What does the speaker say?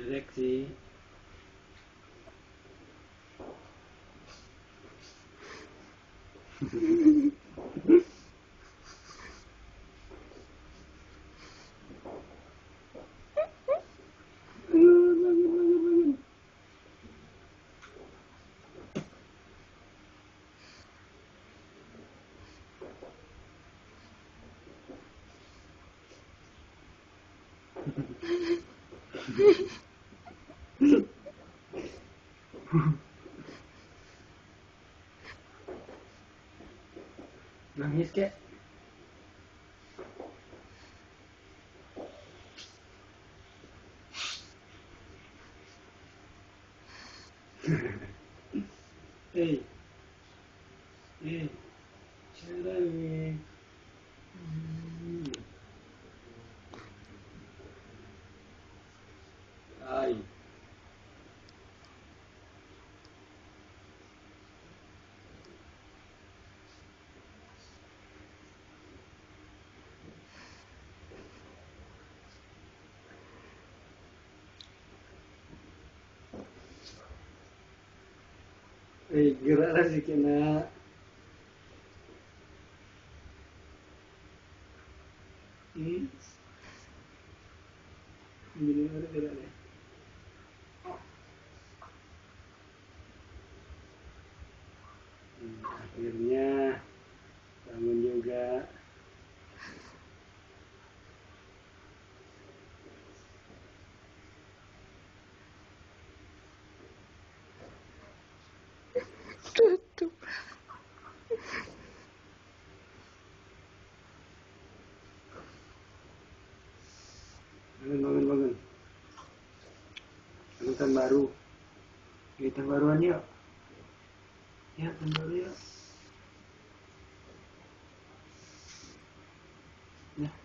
Jelek sih. Bangun. Nangis kek. Eh, cerewet. Ay. Geraklah sikit nak. Gini ada gerak deh. Akhirnya bangun juga. Tutup. Bangun. Tahun baru. Tahun baruan yuk. Ya, tahun baru yuk. Ya.